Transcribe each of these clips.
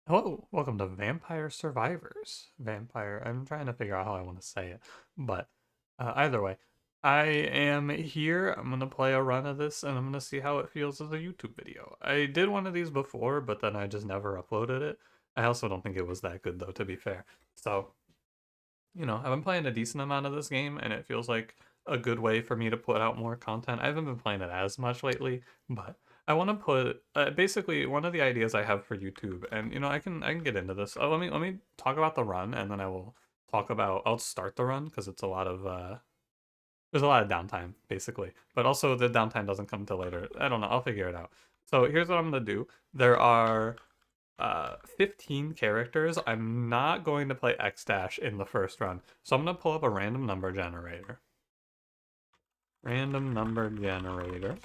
Hello, welcome to Vampire Survivors. Vampire, I'm trying to figure out how I want to say it, but either way, I am here. I'm gonna play a run of this and I'm gonna see how it feels as a YouTube video. I did one of these before, but then I just never uploaded it. I also don't think it was that good though, to be fair. So, I've been playing a decent amount of this game and it feels like a good way for me to put out more content. I haven't been playing it as much lately, but I want to put basically one of the ideas I have for YouTube, and I can get into this. Let me talk about the run, and then I'll start the run because it's a lot of there's a lot of downtime basically, but also the downtime doesn't come till later. I don't know. I'll figure it out. So here's what I'm gonna do. There are 15 characters. I'm not going to play X dash in the first run, so I'm gonna pull up a random number generator. Random number generator.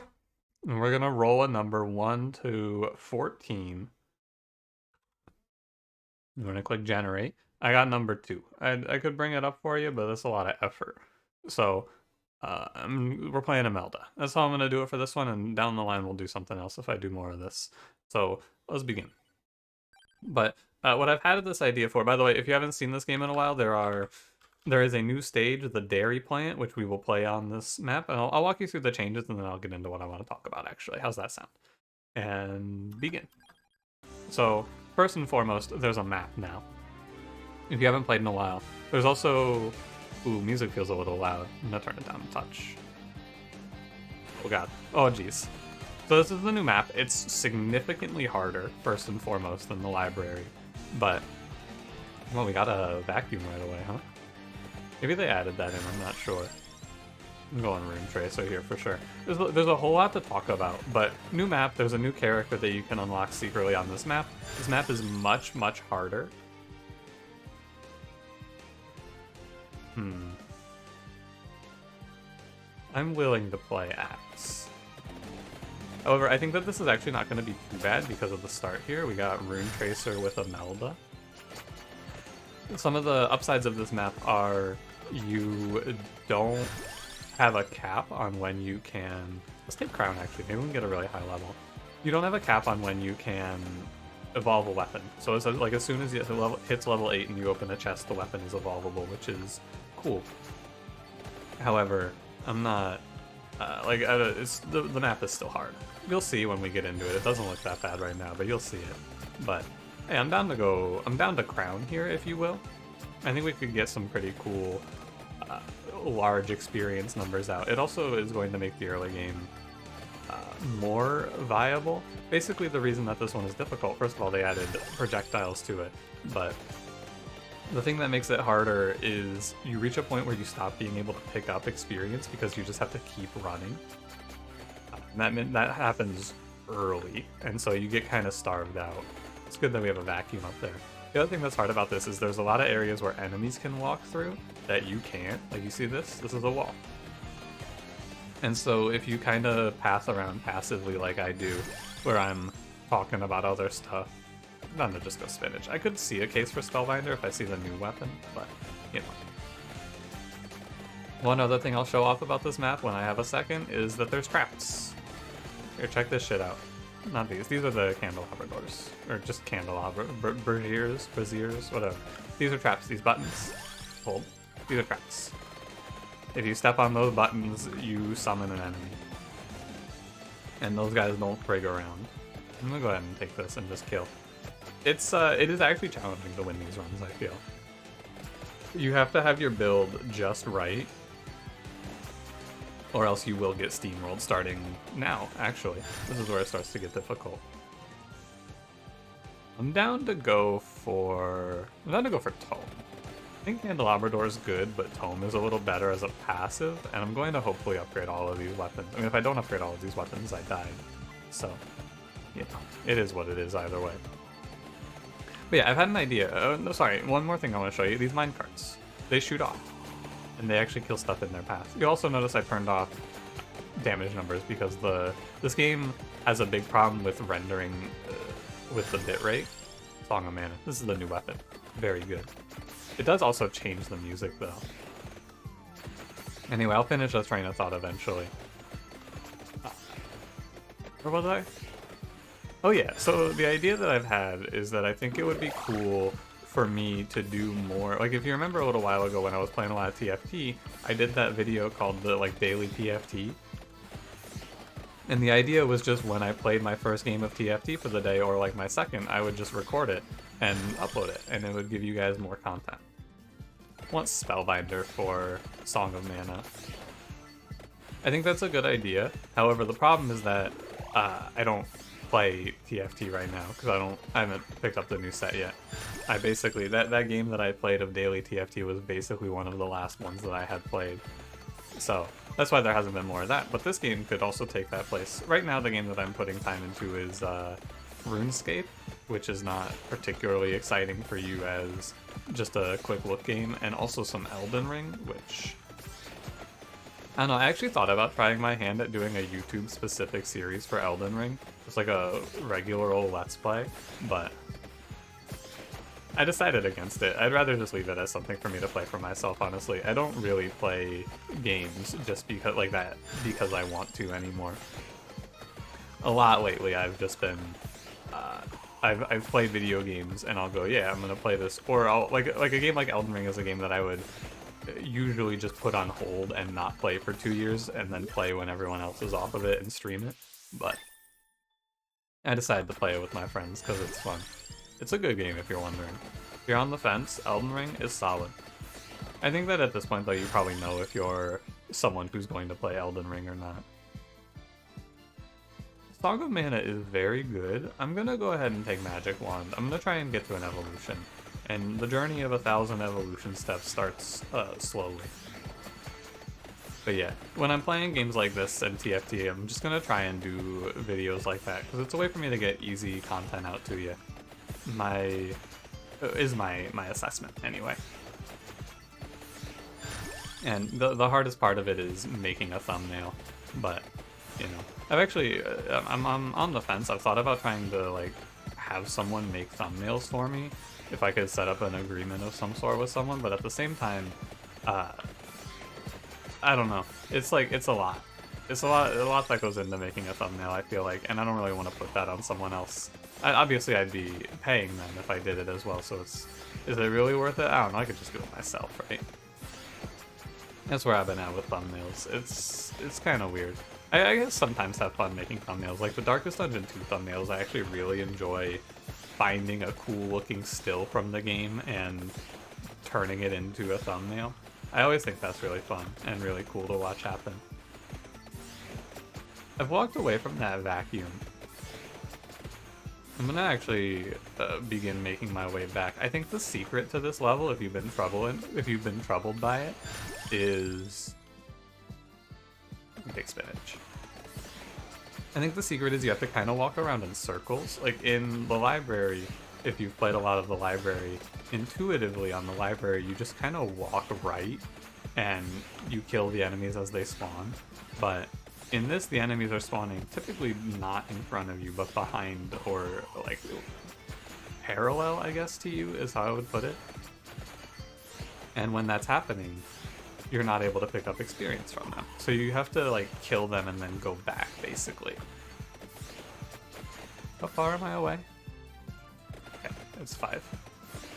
And we're gonna roll a number 1 to 14. I'm gonna click generate. I got number 2. I could bring it up for you, but that's a lot of effort. So we're playing Imelda. That's how I'm gonna do it for this one, and down the line we'll do something else if I do more of this. So let's begin. But what I've had this idea for, by the way, if you haven't seen this game in a while, there is a new stage, the Dairy Plant, which we will play on this map, and I'll walk you through the changes, and then I'll get into what I want to talk about, actually. How's that sound? And begin. So, first and foremost, there's a map now. If you haven't played in a while, there's also... Ooh, music feels a little loud. I'm gonna turn it down a touch. Oh god. Oh jeez. So this is the new map. It's significantly harder, first and foremost, than the library. But, well, we got a vacuum right away, huh? Maybe they added that in, I'm not sure. I'm going Rune Tracer here for sure. There's a whole lot to talk about, but new map, there's a new character that you can unlock secretly on this map. This map is much, much harder. I'm willing to play Axe. However, I think that this is actually not going to be too bad because of the start here. We got Rune Tracer with Imelda. Some of the upsides of this map are you don't have a cap on when you can... Let's take Crown, actually. Maybe we can get a really high level. You don't have a cap on when you can evolve a weapon. So it's like as soon as it hits level 8 and you open a chest, the weapon is evolvable, which is cool. However, I'm not... the map is still hard. You'll see when we get into it. It doesn't look that bad right now, but you'll see it. But hey, I'm down to Crown here, if you will. I think we could get some pretty cool large experience numbers out. It also is going to make the early game more viable. Basically, the reason that this one is difficult, first of all, they added projectiles to it, but the thing that makes it harder is you reach a point where you stop being able to pick up experience because you just have to keep running. That happens early, and so you get kind of starved out. It's good that we have a vacuum up there. The other thing that's hard about this is there's a lot of areas where enemies can walk through that you can't. Like, you see this? This is a wall. And so if you kind of pass around passively like I do, where I'm talking about other stuff, I'm gonna just go spinach. I could see a case for Spellbinder if I see the new weapon, but, you know. One other thing I'll show off about this map when I have a second is that there's traps. Here, check this shit out. Not these. These are the candelabradors. Or just candelabra. Braziers, whatever. These are traps. These buttons. Hold. These are traps. If you step on those buttons, you summon an enemy. And those guys don't prig around. I'm gonna go ahead and take this and just kill. It is actually challenging to win these runs, I feel. You have to have your build just right, or else you will get steamrolled starting now, actually. This is where it starts to get difficult. I'm down to go for Tome. I think Candelabrador is good, but Tome is a little better as a passive, and I'm going to hopefully upgrade all of these weapons. I mean, if I don't upgrade all of these weapons, I die. So, you know, it is what it is either way. But yeah, I've had an idea. No, sorry, one more thing I want to show you. These minecarts. They shoot off, and they actually kill stuff in their path. You also notice I turned off damage numbers because this game has a big problem with rendering with the bitrate. Song of Mana. This is the new weapon. Very good. It does also change the music, though. Anyway, I'll finish this train of thought eventually. Where was I? Oh yeah, so the idea that I've had is that I think it would be cool for me to do more. Like, if you remember a little while ago when I was playing a lot of TFT, I did that video called the like daily TFT. And the idea was just when I played my first game of TFT for the day, or like my second, I would just record it and upload it, and it would give you guys more content. Want Spellbinder for Song of Mana. I think that's a good idea. However, the problem is that I don't play TFT right now because I haven't picked up the new set yet. I basically that game that I played of daily TFT was basically one of the last ones that I had played. So that's why there hasn't been more of that. But this game could also take that place. Right now, the game that I'm putting time into is RuneScape, which is not particularly exciting for you as just a quick look game, and also some Elden Ring, which I don't know. I actually thought about trying my hand at doing a YouTube specific series for Elden Ring, just like a regular old Let's Play, but I decided against it. I'd rather just leave it as something for me to play for myself, honestly. I don't really play games just because like that because I want to anymore. A lot lately I've just been I've played video games and I'll go, yeah, I'm gonna play this, or I'll like a game like Elden Ring is a game that I would usually just put on hold and not play for 2 years and then play when everyone else is off of it and stream it. But I decided to play it with my friends because it's fun. It's a good game if you're wondering. If you're on the fence, Elden Ring is solid. I think that at this point though you probably know if you're someone who's going to play Elden Ring or not. Song of Mana is very good. I'm gonna go ahead and take Magic Wand. I'm gonna try and get to an evolution. And the journey of 1,000 evolution steps starts slowly. But yeah, when I'm playing games like this and TFT, I'm just gonna try and do videos like that, because it's a way for me to get easy content out to you. My assessment, anyway. And the hardest part of it is making a thumbnail, but, you know. I've actually, I'm on the fence. I've thought about trying to, like, have someone make thumbnails for me, if I could set up an agreement of some sort with someone, but at the same time, I don't know. It's like, it's a lot. It's a lot that goes into making a thumbnail, I feel like, and I don't really want to put that on someone else. Obviously, I'd be paying them if I did it as well, so is it really worth it? I don't know, I could just do it myself, right? That's where I've been at with thumbnails. It's kind of weird. I guess sometimes have fun making thumbnails. Like the Darkest Dungeon 2 thumbnails, I actually really enjoy finding a cool looking still from the game and turning it into a thumbnail. I always think that's really fun and really cool to watch happen. I've walked away from that vacuum. I'm gonna actually begin making my way back. I think the secret to this level, if you've been troubled by it, is big spinach. I think the secret is you have to kind of walk around in circles. Like in the library, if you've played a lot of the library, intuitively on the library, you just kind of walk right and you kill the enemies as they spawn. But in this, the enemies are spawning typically not in front of you, but behind, or like parallel, I guess, to you is how I would put it. And when that's happening, you're not able to pick up experience from them. So you have to like kill them and then go back, basically. How far am I away? Okay, it's 5.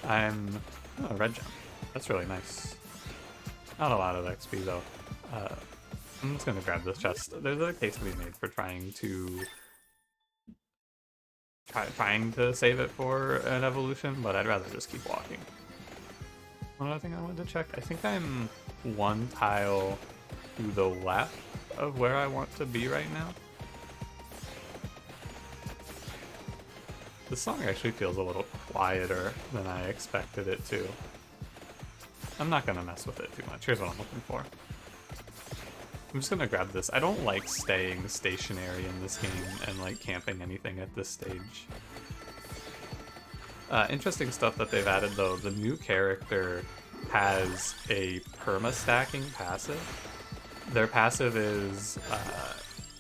I'm... oh, red gem. That's really nice. Not a lot of XP though. I'm just gonna grab this chest. There's a case to be made for trying to save it for an evolution, but I'd rather just keep walking. One other thing I wanted to check, I think I'm 1 tile to the left of where I want to be right now. This song actually feels a little quieter than I expected it to. I'm not gonna mess with it too much. Here's what I'm looking for. I'm just gonna grab this. I don't like staying stationary in this game and like camping anything at this stage. Interesting stuff that they've added though. The new character has a perma-stacking passive. Their passive is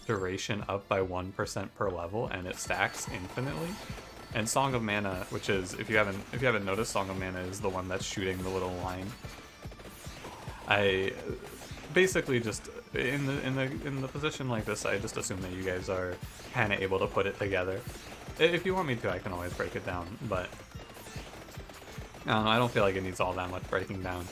duration up by 1% per level, and it stacks infinitely. And Song of Mana, which is, if you haven't noticed, Song of Mana is the one that's shooting the little line. I basically just in the position like this, I just assume that you guys are kind of able to put it together. If you want me to, I can always break it down, but I don't know, I don't feel like it needs all that much breaking down.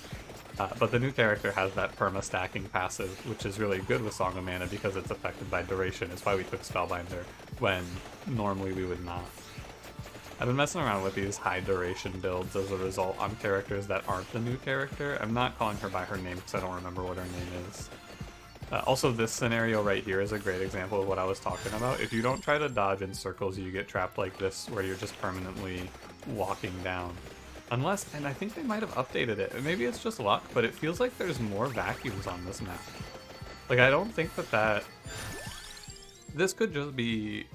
But the new character has that perma-stacking passive, which is really good with Song of Mana because it's affected by duration. It's why we took Spellbinder when normally we would not. I've been messing around with these high duration builds as a result on characters that aren't the new character. I'm not calling her by her name because I don't remember what her name is. Also, this scenario right here is a great example of what I was talking about. If you don't try to dodge in circles, you get trapped like this, where you're just permanently walking down. Unless, and I think they might have updated it. Maybe it's just luck, but it feels like there's more vacuums on this map. Like, I don't think that this could just be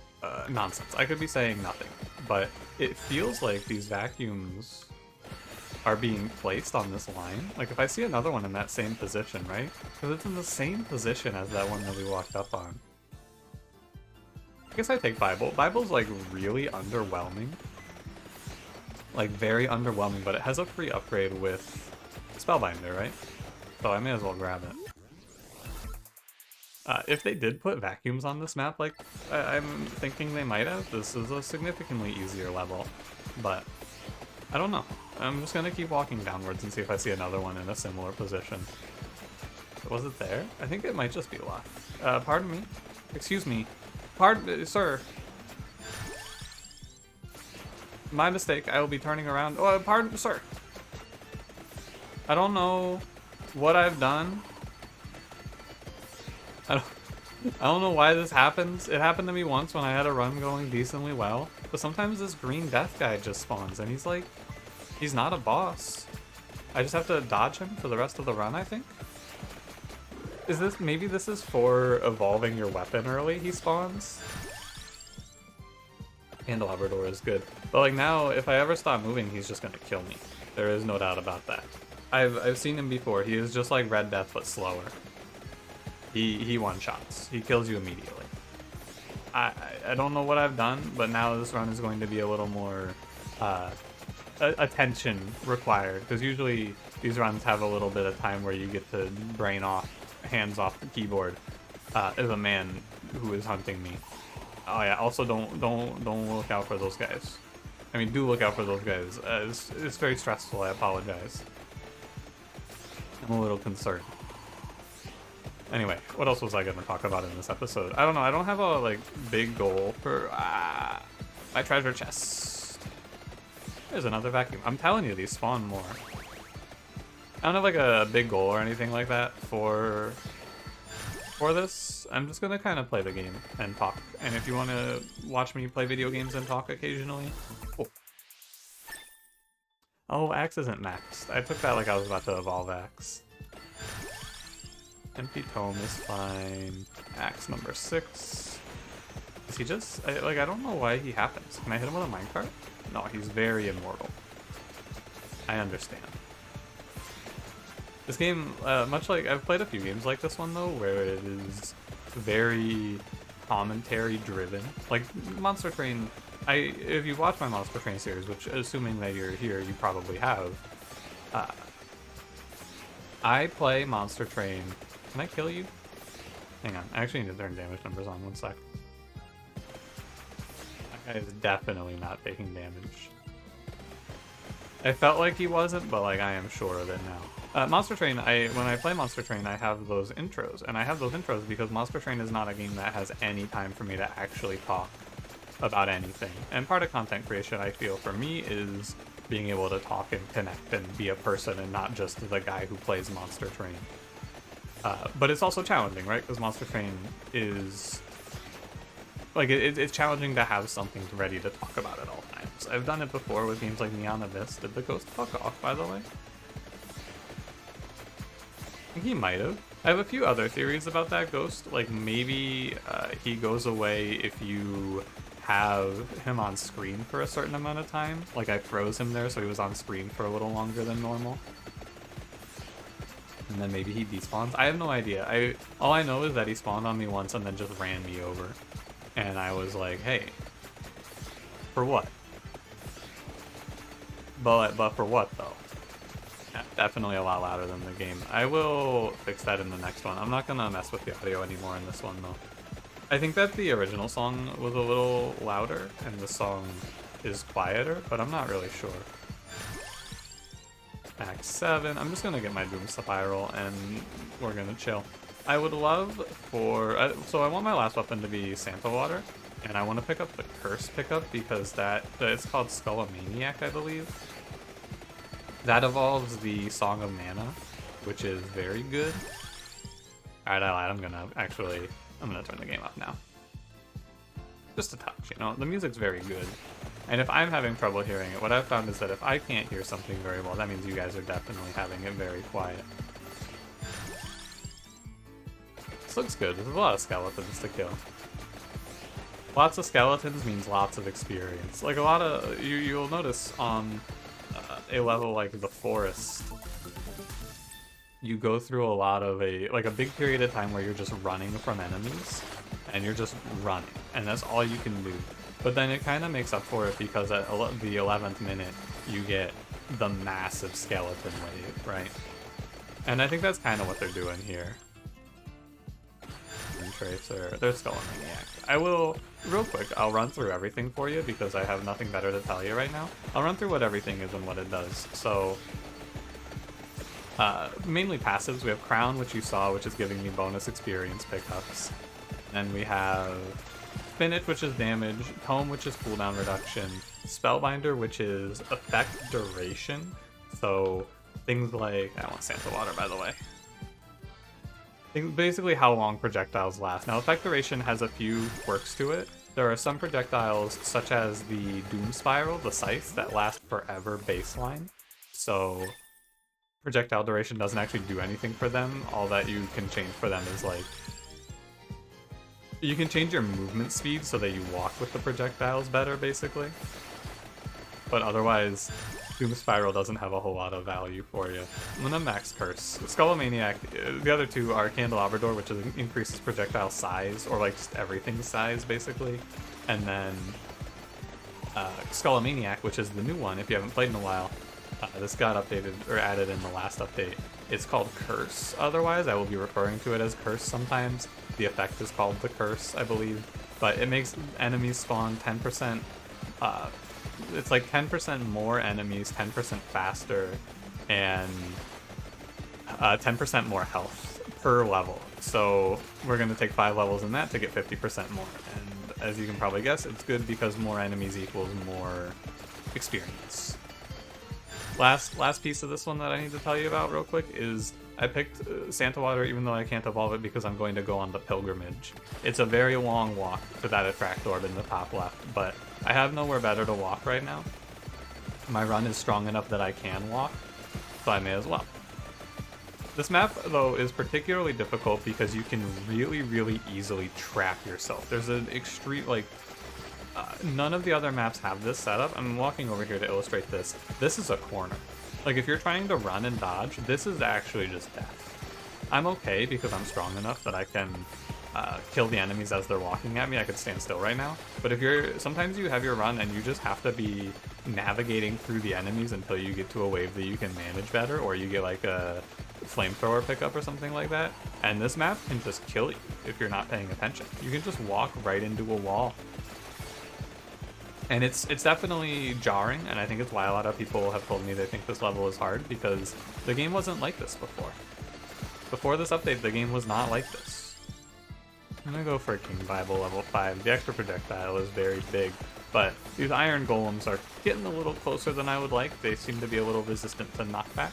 nonsense. I could be saying nothing, but it feels like these vacuums are being placed on this line. Like, if I see another one in that same position, right? Because it's in the same position as that one that we walked up on. I guess I take Bible. Bible's, like, really underwhelming. Like, very underwhelming, but it has a free upgrade with Spellbinder, right? So I may as well grab it. If they did put vacuums on this map, like I'm thinking they might have, this is a significantly easier level. But I don't know. I'm just gonna keep walking downwards and see if I see another one in a similar position. Was it there? I think it might just be luck. Pardon me? Excuse me. Pardon, sir. My mistake. I will be turning around. Oh, pardon, sir. I don't know what I've done. I don't know why this happens. It happened to me once when I had a run going decently well. But sometimes this green death guy just spawns and he's like, he's not a boss. I just have to dodge him for the rest of the run, I think. Is this, maybe this is for evolving your weapon early, he spawns? Candelabrador is good. But like now, if I ever stop moving, he's just gonna kill me. There is no doubt about that. I've seen him before. He is just like Red Death, but slower. He one-shots. He kills you immediately. I don't know what I've done, but now this run is going to be a little more attention required. Because usually these runs have a little bit of time where you get to brain off, hands off the keyboard as a man who is hunting me. Oh yeah, also don't look out for those guys. I mean, do look out for those guys. It's very stressful, I apologize. I'm a little concerned. Anyway, what else was I going to talk about in this episode? I don't know, I don't have a, like, big goal for, my treasure chest. There's another vacuum. I'm telling you, these spawn more. I don't have, like, a big goal or anything like that for this. I'm just gonna kind of play the game and talk. And if you want to watch me play video games and talk occasionally, cool. Oh, Axe isn't maxed. I took that like I was about to evolve Axe. Empty Tome is fine. Axe number 6. Is he just... I don't know why he happens. Can I hit him with a minecart? No, he's very immortal. I understand. This game, much like... I've played a few games like this one, though, where it is very commentary-driven. Like, Monster Train... if you watch my Monster Train series, which, assuming that you're here, you probably have, I play Monster Train... Can I kill you? Hang on, I actually need to turn damage numbers on, 1 sec. That guy is definitely not taking damage. I felt like he wasn't, but like I am sure of it now. Monster Train, when I play Monster Train, I have those intros, and I have those intros because Monster Train is not a game that has any time for me to actually talk about anything. And part of content creation, I feel, for me, is being able to talk and connect and be a person and not just the guy who plays Monster Train. But it's also challenging, right? Because Monster Train is... like, it's challenging to have something ready to talk about at all times. I've done it before with games like Neon Abyss. Did the ghost fuck off, by the way? I think he might have. I have a few other theories about that ghost. Like, maybe he goes away if you have him on screen for a certain amount of time. Like, I froze him there, so he was on screen for a little longer than normal. And then maybe he despawns. I have no idea. All I know is that he spawned on me once and then just ran me over. And I was like, hey, for what? But for what, though? Yeah, definitely a lot louder than the game. I will fix that in the next one. I'm not going to mess with the audio anymore in this one, though. I think that the original song was a little louder, and the song is quieter, but I'm not really sure. Act 7. I'm just gonna get my Doom Spiral, and we're gonna chill. I would love for... so I want my last weapon to be Santa Water, and I want to pick up the Curse pickup because it's called Skullomaniac, I believe. That evolves the Song of Mana, which is very good. Alright, I lied. I'm gonna turn the game up now. Just a touch, you know? The music's very good. And if I'm having trouble hearing it, what I've found is that if I can't hear something very well, that means you guys are definitely having it very quiet. This looks good. There's a lot of skeletons to kill. Lots of skeletons means lots of experience. Like a lot of... You'll notice on a level like the Forest, you go through a lot of a big period of time where you're just running from enemies, and you're just running, and that's all you can do. But then it kind of makes up for it because at the 11th minute, you get the massive skeleton wave, right? And I think that's kind of what they're doing here. And Tracer, they're Skullomaniac. I will, real quick, I'll run through everything for you because I have nothing better to tell you right now. I'll run through what everything is and what it does. So, mainly passives. We have Crown, which you saw, which is giving me bonus experience pickups. Then we have Spinach, which is damage, Tome, which is cooldown reduction, Spellbinder, which is effect duration. So things like, I want Santa Water, by the way. Basically how long projectiles last. Now, effect duration has a few quirks to it. There are some projectiles, such as the Doom Spiral, the Scythe, that last forever baseline. So projectile duration doesn't actually do anything for them. All that you can change for them is like, you can change your movement speed so that you walk with the projectiles better, basically. But otherwise, Doom Spiral doesn't have a whole lot of value for you. I'm gonna max Curse. Skullomaniac, the other two are Candelabrador, which increases projectile size, or like just everything's size, basically. And then Skullomaniac, which is the new one, if you haven't played in a while. This got updated, or added in the last update. It's called Curse, otherwise. I will be referring to it as Curse sometimes. The effect is called the Curse, I believe. But it makes enemies spawn 10%, it's like 10% more enemies, 10% faster, and 10% more health per level. So we're going to take 5 levels in that to get 50% more. And as you can probably guess, it's good because more enemies equals more experience. Last piece of this one that I need to tell you about real quick is I picked Santa Water even though I can't evolve it because I'm going to go on the pilgrimage. It's a very long walk to that attract orb in the top left, but I have nowhere better to walk right now. My run is strong enough that I can walk, so I may as well. This map, though, is particularly difficult because you can really, really easily trap yourself. There's an extreme, like, none of the other maps have this setup. I'm walking over here to illustrate this. This is a corner. Like, if you're trying to run and dodge, this is actually just death. I'm okay because I'm strong enough that I can kill the enemies as they're walking at me. I could stand still right now. But if sometimes you have your run and you just have to be navigating through the enemies until you get to a wave that you can manage better, or you get like a flamethrower pickup or something like that. And this map can just kill you if you're not paying attention. You can just walk right into a wall. And it's definitely jarring, and I think it's why a lot of people have told me they think this level is hard, because the game wasn't like this before. Before this update, the game was not like this. I'm gonna go for King Bible level 5. The extra projectile is very big, but these iron golems are getting a little closer than I would like. They seem to be a little resistant to knockback.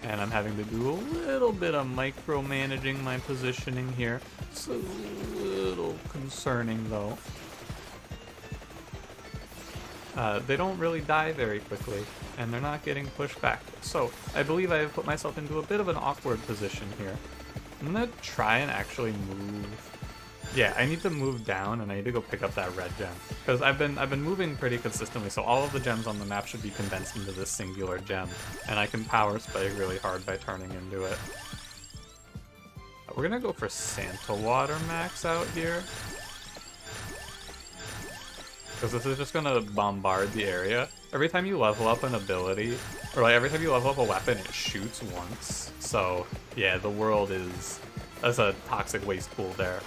And I'm having to do a little bit of micromanaging my positioning here. It's a little concerning, though. They don't really die very quickly, and they're not getting pushed back. So I believe I have put myself into a bit of an awkward position here. I'm gonna try and actually move. Yeah, I need to move down, and I need to go pick up that red gem, because I've been moving pretty consistently. So all of the gems on the map should be condensed into this singular gem, and I can power spike really hard by turning into it. We're gonna go for Santa Water max out here, because this is just gonna bombard the area. Every time you level up an ability, or like every time you level up a weapon, it shoots once. So yeah, the world is That's a toxic waste pool there.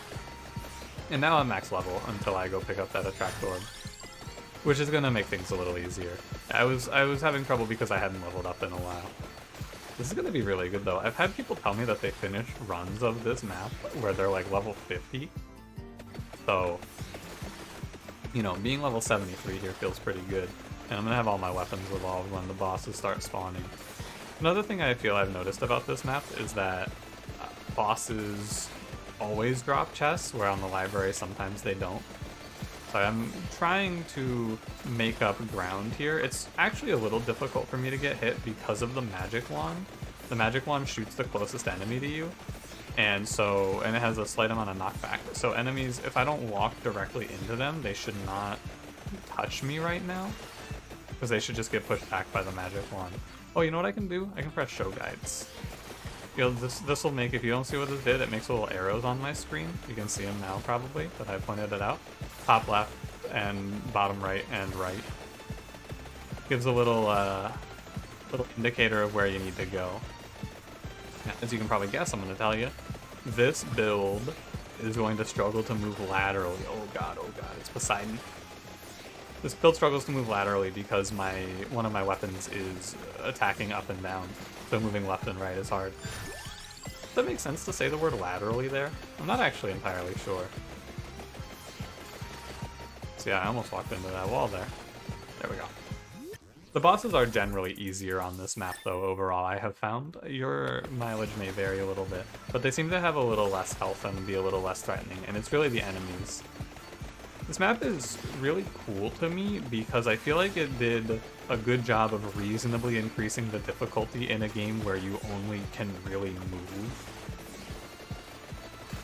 And now I'm max level until I go pick up that attract orb, which is gonna make things a little easier. I was having trouble because I hadn't leveled up in a while. This is gonna be really good though. I've had people tell me that they finished runs of this map where they're like level 50. So, you know, being level 73 here feels pretty good. And I'm gonna have all my weapons evolved when the bosses start spawning. Another thing I feel I've noticed about this map is that bosses always drop chests, where on the library sometimes they don't. So I'm trying to make up ground here. It's actually a little difficult for me to get hit because of the magic wand. The magic wand shoots the closest enemy to you, and it has a slight amount of knockback. So enemies, if I don't walk directly into them, they should not touch me right now, because they should just get pushed back by the magic wand. Oh, you know what I can do? I can press show guides. You know, this will make, if you don't see what this did, it makes little arrows on my screen. You can see them now probably, that I pointed it out. Top left and bottom right and right. Gives a little indicator of where you need to go. Now, as you can probably guess, I'm going to tell you, this build is going to struggle to move laterally. Oh god, it's Poseidon. This build struggles to move laterally because one of my weapons is attacking up and down, so moving left and right is hard. Does that make sense to say the word laterally there? I'm not actually entirely sure. So yeah, I almost walked into that wall there. There we go. The bosses are generally easier on this map though, overall, I have found. Your mileage may vary a little bit, but they seem to have a little less health and be a little less threatening, and it's really the enemies. This map is really cool to me because I feel like it did a good job of reasonably increasing the difficulty in a game where you only can really move.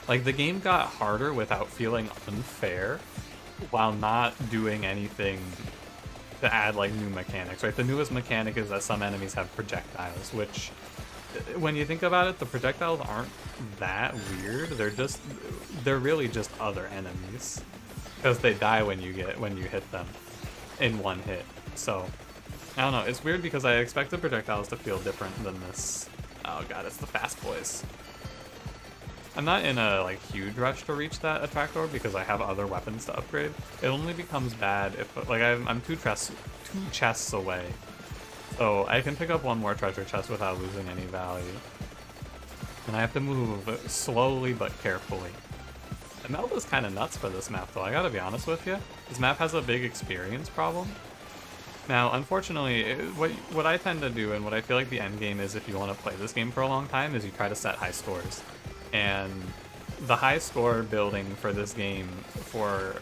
Like, the game got harder without feeling unfair, while not doing anything to add, like, new mechanics, right? The newest mechanic is that some enemies have projectiles, which, when you think about it, the projectiles aren't that weird. They're really just other enemies, because they die when you hit them in one hit. So, I don't know, it's weird because I expected projectiles to feel different than this. Oh god, it's the fast boys. I'm not in a like huge rush to reach that attract orb because I have other weapons to upgrade. It only becomes bad if like I'm two chests away, so I can pick up one more treasure chest without losing any value. And I have to move slowly but carefully. Imelda's kind of nuts for this map though, I gotta be honest with you. This map has a big experience problem. Now, unfortunately, what I tend to do, and what I feel like the end game is if you want to play this game for a long time, is you try to set high scores. And the high score building for this game, for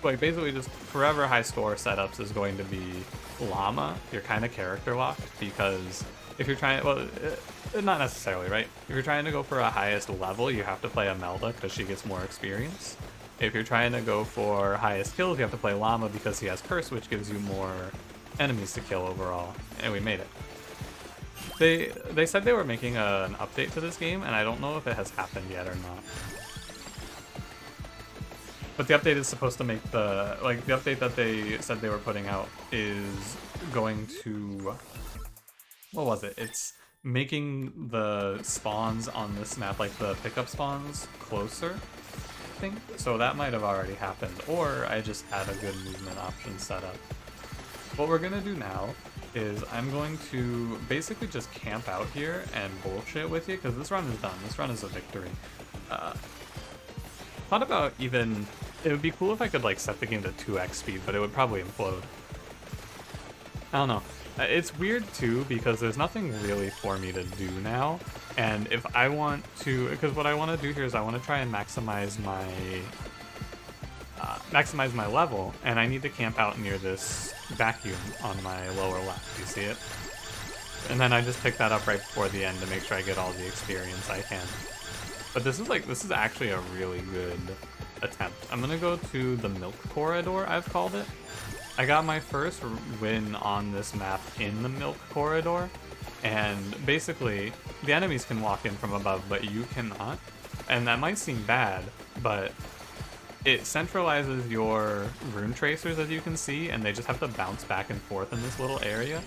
like basically just forever high score setups, is going to be Llama. You're kind of character locked, because if you're trying, well, not necessarily, right? If you're trying to go for a highest level, you have to play Imelda because she gets more experience. If you're trying to go for highest kills, you have to play Llama because he has Curse, which gives you more enemies to kill overall. And we made it. They said they were making an update to this game, and I don't know if it has happened yet or not. But the update is supposed to make the update that they said they were putting out is going to, what was it? It's making the spawns on this map, like the pickup spawns, closer, I think. So that might have already happened, or I just had a good movement option set up. What we're gonna do now is I'm going to basically just camp out here and bullshit with you, because this run is done. This run is a victory. Thought about even, it would be cool if I could like set the game to 2x speed, but it would probably implode. I don't know. It's weird too, because there's nothing really for me to do now, and if I want to, because what I want to do here is I want to try and maximize my level, and I need to camp out near this vacuum on my lower left. You see it? And then I just pick that up right before the end to make sure I get all the experience I can. But this is actually a really good attempt. I'm gonna go to the Milk Corridor, I've called it. I got my first win on this map in the Milk Corridor, and basically the enemies can walk in from above, but you cannot. And that might seem bad, but it centralizes your rune tracers, as you can see, and they just have to bounce back and forth in this little area.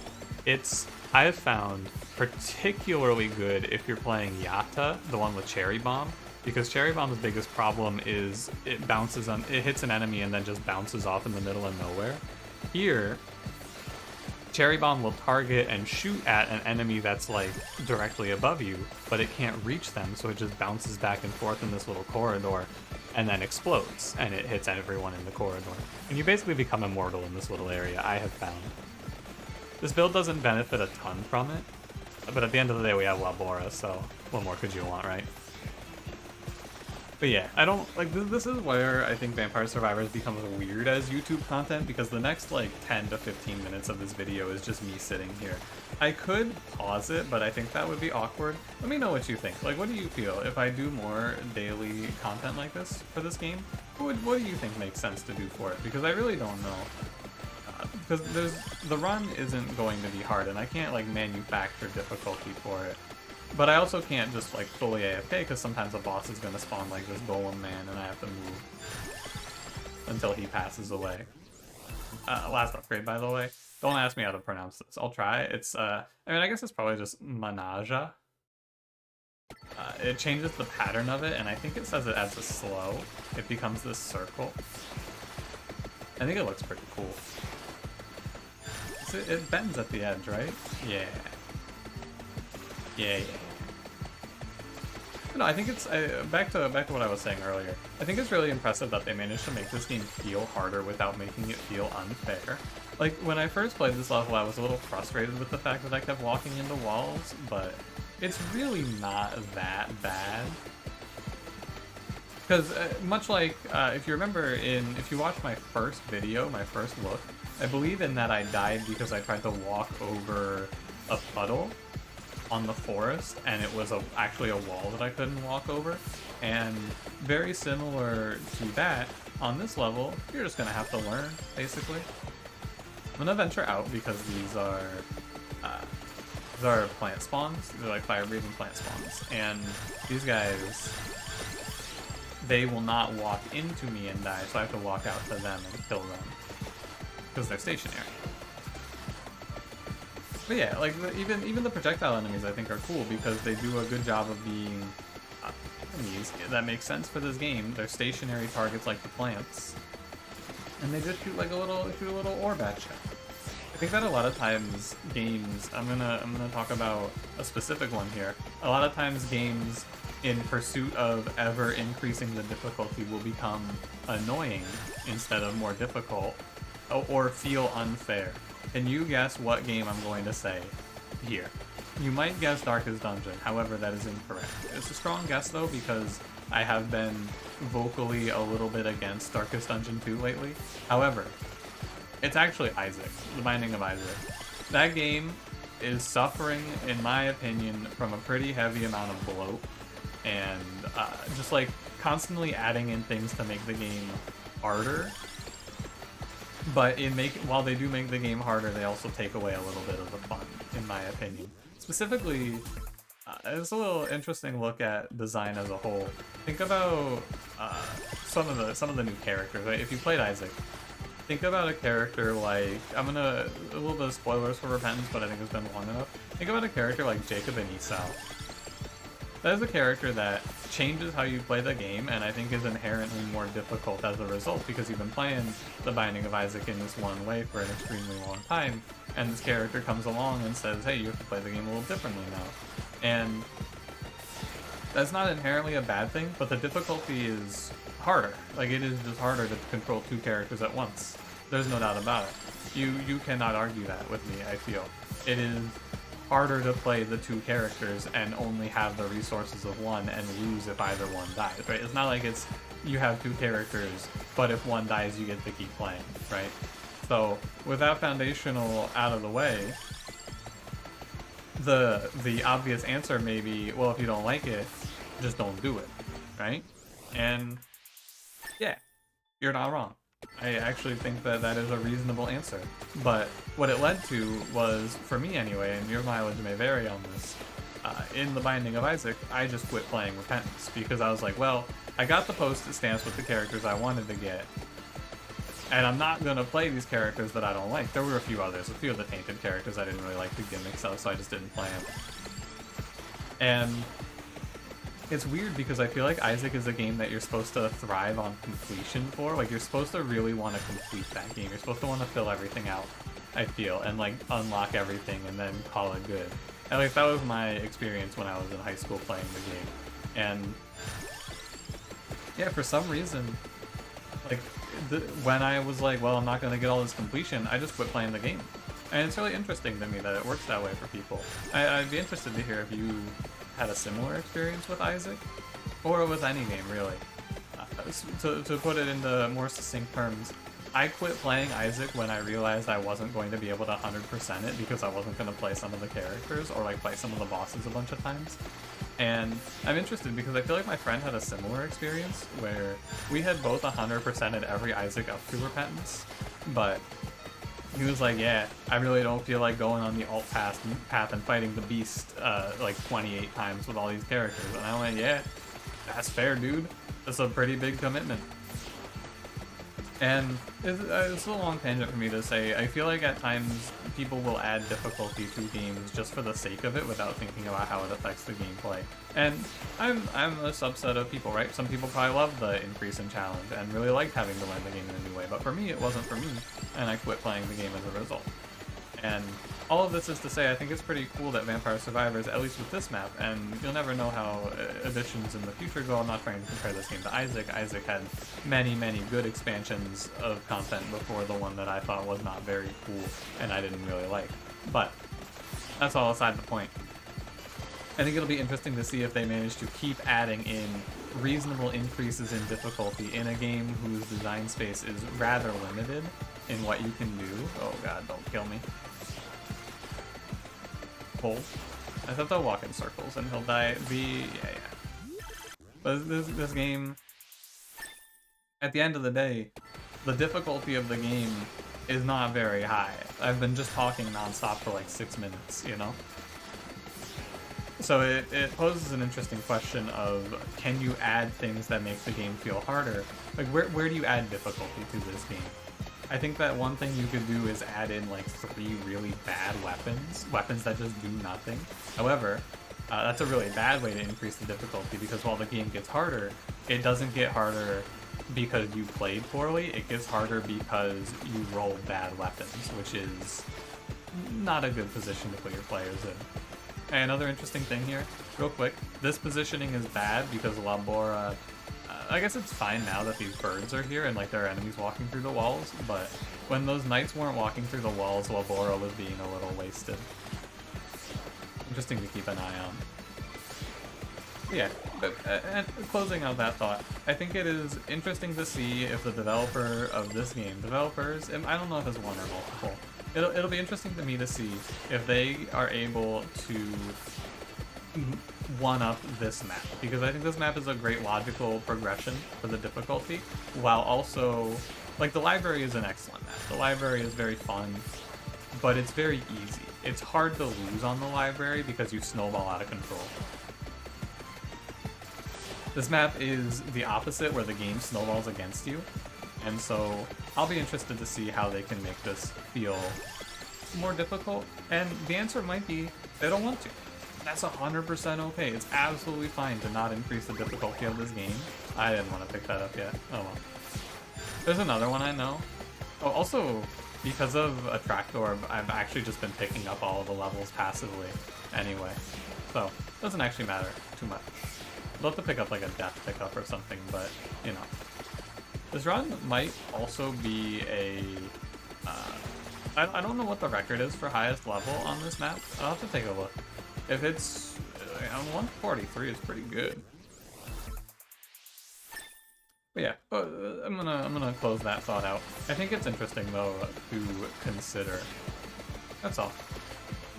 I have found particularly good if you're playing Yatta, the one with Cherry Bomb, because Cherry Bomb's biggest problem is it hits an enemy and then just bounces off in the middle of nowhere. Here, Cherry Bomb will target and shoot at an enemy that's like directly above you, but it can't reach them, so it just bounces back and forth in this little corridor and then explodes, and it hits everyone in the corridor. And you basically become immortal in this little area, I have found. This build doesn't benefit a ton from it, but at the end of the day we have Labora, so what more could you want, right? But yeah, I don't, like, this is where I think Vampire Survivors becomes weird as YouTube content, because the next, like, 10 to 15 minutes of this video is just me sitting here. I could pause it, but I think that would be awkward. Let me know what you think. Like, what do you feel if I do more daily content like this for this game? What do you think makes sense to do for it? Because I really don't know. Because the run isn't going to be hard, and I can't, like, manufacture difficulty for it. But I also can't just, like, fully AFK, because sometimes a boss is going to spawn, like, this golem man, and I have to move until he passes away. Last upgrade, by the way. Don't ask me how to pronounce this. I'll try. It's, I mean, I guess it's probably just Manaja. It changes the pattern of it, and I think it says it adds a slow. It becomes this circle. I think it looks pretty cool. It bends at the edge, right? Yeah. Yeah. No, I think it's back to what I was saying earlier. I think it's really impressive that they managed to make this game feel harder without making it feel unfair. Like, when I first played this level, I was a little frustrated with the fact that I kept walking into walls, but it's really not that bad. Because much like, if you remember, if you watch my first video, my first look, I believe in that I died because I tried to walk over a puddle on the forest, and it was actually a wall that I couldn't walk over. And very similar to that, on this level, you're just gonna have to learn, basically. I'm gonna venture out because these are plant spawns. They're like fire-breathing plant spawns, and these guys, they will not walk into me and die, so I have to walk out to them and kill them because they're stationary. But yeah, like, even the projectile enemies I think are cool because they do a good job of being enemies that make sense for this game. They're stationary targets like the plants, and they just shoot like a little orb at you. I think that a lot of times games, I'm gonna talk about a specific one here. A lot of times games, in pursuit of ever increasing the difficulty, will become annoying instead of more difficult, or feel unfair. Can you guess what game I'm going to say here? You might guess Darkest Dungeon, however that is incorrect. It's a strong guess though, because I have been vocally a little bit against Darkest Dungeon 2 lately. However, it's actually Isaac, The Binding of Isaac. That game is suffering, in my opinion, from a pretty heavy amount of bloat, and just like constantly adding in things to make the game harder. But while they do make the game harder, they also take away a little bit of the fun, in my opinion. Specifically, it's a little interesting look at design as a whole. Think about some of the new characters. Right? If you played Isaac, think about a character like, a little bit of spoilers for Repentance, but I think it's been long enough. Think about a character like Jacob and Esau. That is a character that changes how you play the game, and I think is inherently more difficult as a result, because you've been playing The Binding of Isaac in this one way for an extremely long time, and this character comes along and says, hey, you have to play the game a little differently now. And that's not inherently a bad thing, but the difficulty is harder. Like, it is just harder to control two characters at once. There's no doubt about it. You cannot argue that with me, I feel. It is harder to play the two characters and only have the resources of one and lose if either one dies, right? It's not like it's you have two characters, but if one dies, you get to keep playing, right? So with that foundational out of the way, the obvious answer may be, well, if you don't like it, just don't do it, right? And yeah, you're not wrong. I actually think that that is a reasonable answer. But what it led to was, for me anyway, and your mileage may vary on this, in The Binding of Isaac, I just quit playing Repentance because I was like, well, I got the post-it stamps with the characters I wanted to get, and I'm not gonna play these characters that I don't like. There were a few others, a few of the Tainted characters I didn't really like the gimmicks of, so I just didn't play them. And it's weird because I feel like Isaac is a game that you're supposed to thrive on completion for. Like, you're supposed to really want to complete that game. You're supposed to want to fill everything out, I feel, and like unlock everything and then call it good. At least that was my experience when I was in high school playing the game. And yeah, for some reason, like, when I was like, well, I'm not going to get all this completion, I just quit playing the game. And it's really interesting to me that it works that way for people. I'd be interested to hear if you had a similar experience with Isaac, or with any game, really. To put it into more succinct terms, I quit playing Isaac when I realized I wasn't going to be able to 100% it because I wasn't going to play some of the characters or like play some of the bosses a bunch of times. And I'm interested because I feel like my friend had a similar experience where we had both 100%ed every Isaac up to Repentance, but he was like, yeah, I really don't feel like going on the alt path and fighting the beast like 28 times with all these characters. And I went, yeah, that's fair, dude. That's a pretty big commitment. And it's a long tangent for me to say, I feel like at times people will add difficulty to games just for the sake of it without thinking about how it affects the gameplay. And I'm a subset of people, right? Some people probably love the increase in challenge and really liked having to learn the game in a new way, but for me, it wasn't for me, and I quit playing the game as a result. And all of this is to say, I think it's pretty cool that Vampire Survivors, at least with this map, and you'll never know how additions in the future go. I'm not trying to compare this game to Isaac. Isaac had many, many good expansions of content before the one that I thought was not very cool and I didn't really like. But that's all aside the point. I think it'll be interesting to see if they manage to keep adding in reasonable increases in difficulty in a game whose design space is rather limited in what you can do. Oh god, don't kill me. Hold. I thought they'll walk in circles and he'll die. Yeah. But this game, at the end of the day, the difficulty of the game is not very high. I've been just talking nonstop for like 6 minutes, you know? So it poses an interesting question of, can you add things that make the game feel harder? Like, where do you add difficulty to this game? I think that one thing you could do is add in like 3 really bad weapons that just do nothing. However, that's a really bad way to increase the difficulty because while the game gets harder, it doesn't get harder because you played poorly, it gets harder because you roll bad weapons, which is not a good position to put your players in. And another interesting thing here, real quick, this positioning is bad because Labora, I guess it's fine now that these birds are here and like there are enemies walking through the walls, but when those knights weren't walking through the walls, Labora was being a little wasted. Interesting to keep an eye on. Yeah, but closing out that thought, I think it is interesting to see if the developer of this game, developers, and I don't know if it's one or multiple, it'll be interesting to me to see if they are able to one-up this map, because I think this map is a great logical progression for the difficulty, while also, like, the library is an excellent map. The library is very fun, but it's very easy. It's hard to lose on the library because you snowball out of control. This map is the opposite, where the game snowballs against you, and so I'll be interested to see how they can make this feel more difficult, and the answer might be they don't want to. That's 100% okay. It's absolutely fine to not increase the difficulty of this game. I didn't want to pick that up yet. Oh well. There's another one I know. Oh, also, because of Attractor, I've actually just been picking up all of the levels passively anyway, so it doesn't actually matter too much. I'd love to pick up like a death pickup or something, but, you know. This run might also be a... I don't know what the record is for highest level on this map. I'll have to take a look. If it's... 143 is pretty good. But yeah, I'm gonna close that thought out. I think it's interesting, though, to consider. That's all.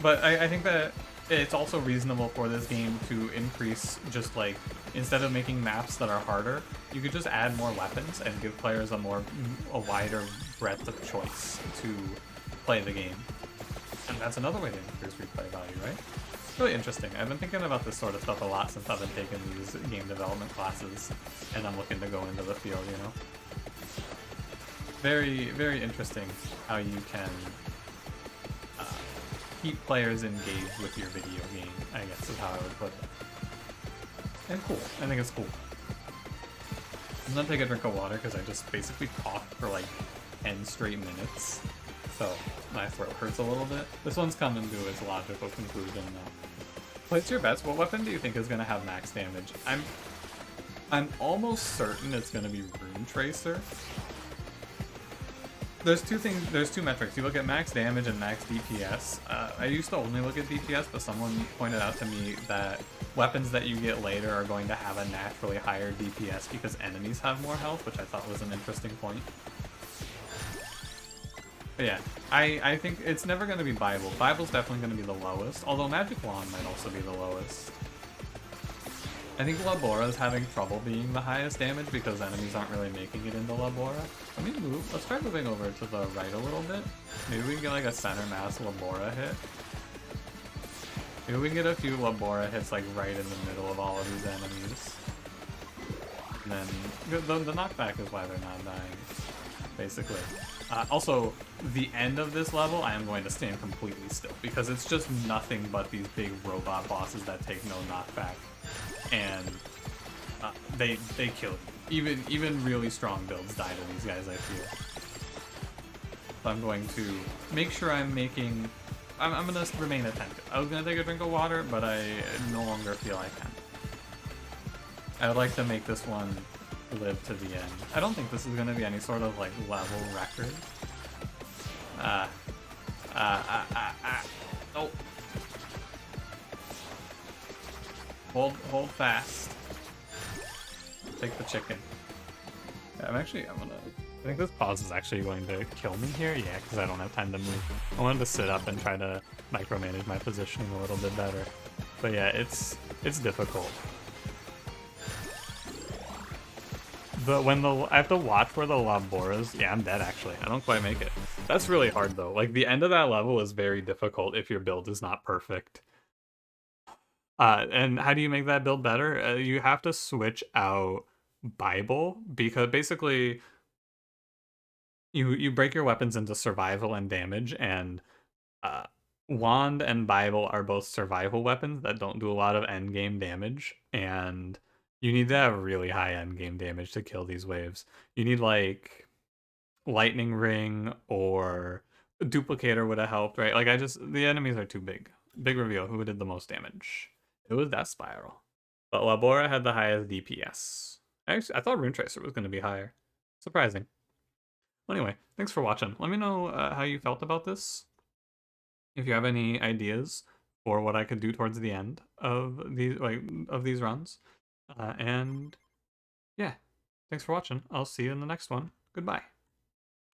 But I think that it's also reasonable for this game to increase, just like, instead of making maps that are harder, you could just add more weapons and give players a wider breadth of choice to play the game. And that's another way to increase replay value, right? really interesting. I've been thinking about this sort of stuff a lot since I've been taking these game development classes, and I'm looking to go into the field, you know? Very, very interesting how you can keep players engaged with your video game, I guess is how I would put it. And cool. I think it's cool. I'm gonna take a drink of water because I just basically talked for like 10 straight minutes. So my throat hurts a little bit. This one's coming to its logical conclusion though. Place your bets. What weapon do you think is gonna have max damage? I'm almost certain it's gonna be Rune Tracer. There's two metrics. You look at max damage and max DPS. I used to only look at DPS, but someone pointed out to me that weapons that you get later are going to have a naturally higher DPS because enemies have more health, which I thought was an interesting point. But yeah, I think it's never going to be Bible. Bible's definitely going to be the lowest, although Magic Wand might also be the lowest. I think Labora is having trouble being the highest damage because enemies aren't really making it into Labora. Let me move. Let's try moving over to the right a little bit. Maybe we can get like a center mass Labora hit. Maybe we can get a few Labora hits like right in the middle of all of these enemies. And then the knockback is why they're not dying, basically. Also, the end of this level, I am going to stand completely still because it's just nothing but these big robot bosses that take no knockback. And they kill you. Even really strong builds die to these guys, I feel. So I'm going to make sure I'm making... I'm going to remain attentive. I was going to take a drink of water, but I no longer feel I can. I would like to make this one live to the end. I don't think this is going to be any sort of like level record. Oh. Hold fast. Take the chicken. Yeah, I think this pause is actually going to kill me here. Yeah, because I don't have time to move. I wanted to sit up and try to micromanage my positioning a little bit better. But yeah, it's difficult. I have to watch where the Laboras. Yeah, I'm dead actually. I don't quite make it. That's really hard though. Like the end of that level is very difficult if your build is not perfect. And how do you make that build better? You have to switch out Bible because basically you break your weapons into survival and damage, and Wand and Bible are both survival weapons that don't do a lot of endgame damage, and you need to have really high endgame damage to kill these waves. You need like Lightning Ring or Duplicator would have helped, right? Like the enemies are too big. Big reveal, who did the most damage? It was Death Spiral. But Labora had the highest DPS. Actually, I thought Rune Tracer was going to be higher. Surprising. Anyway, thanks for watching. Let me know how you felt about this. If you have any ideas for what I could do towards the end of these runs. And yeah, thanks for watching. I'll see you in the next one. Goodbye.